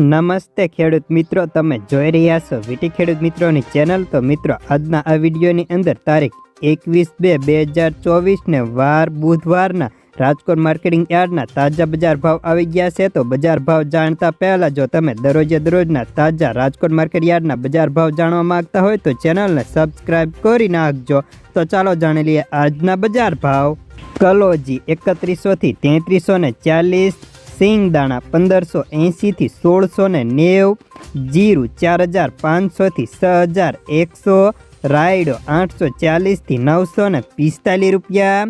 નમસ્તે ખેડૂત મિત્રો, તમે જોઈ રહ્યા છો વીટી ખેડૂત મિત્રોની ચેનલ। તો મિત્રો, આજના આ વિડીયોની અંદર તારીખ 21/2/2024 ને વાર બુધવારના રાજકોટ માર્કેટિંગ યાર્ડના તાજા બજાર ભાવ આવી ગયા છે। તો બજાર ભાવ જાણતા પહેલા જો તમે દરરોજના તાજા રાજકોટ માર્કેટ યાર્ડના બજાર ભાવ જાણવા માંગતા હોય તો ચેનલને સબસ્ક્રાઇબ કરી નાખજો। તો ચાલો જાણી લઈએ આજના બજાર ભાવ। કલોજી 3100 થી 3340, સિંગદાણા 1580 થી 1690, જીરું 4500 થી 6100, રાયડો 840 થી 945 રૂપિયા,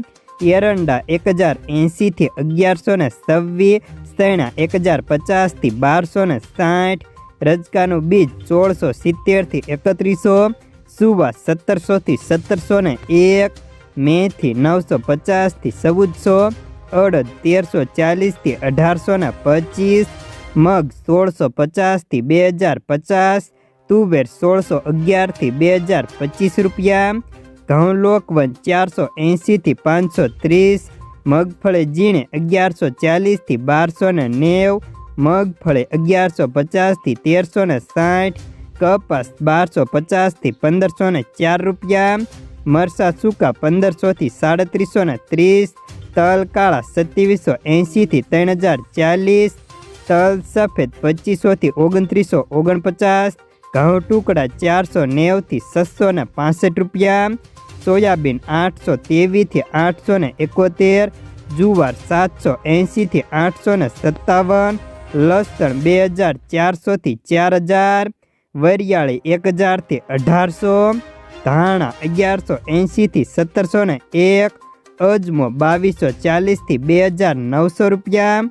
એરંડા 1080 થી 1126, સૈણા 1050 થી 1260, રજકાનું બીજ 1670 થી 3100, સુવા 1700 થી 1701, મેથી 950 થી 1400, અડદ 1340 થી 1825, મગ 1650 થી 2050, તુવેર 1611 થી 2025 રૂપિયા, ઘઉં લોકવન 480 થી 530, મગફળી ઝીણે 1140 થી 1290, મગફળી 1150 થી 1360, કપાસ 1250 થી 1504 રૂપિયા, મરસા સૂકા 1500 થી 3730, તલ કાળા 2780 થી 3040, તલ સફેદ 2500 થી 2949, ઘઉં ટુકડા 490 થી 665 રૂપિયા, સોયાબીન 823 થી 871, જુવાર 780 થી 857, લસણ 2400 થી 4000, વરિયાળી 1000 થી 1800, ધાણા 1180 થી 1701, અજમો 2240 થી 2900 રૂપિયા।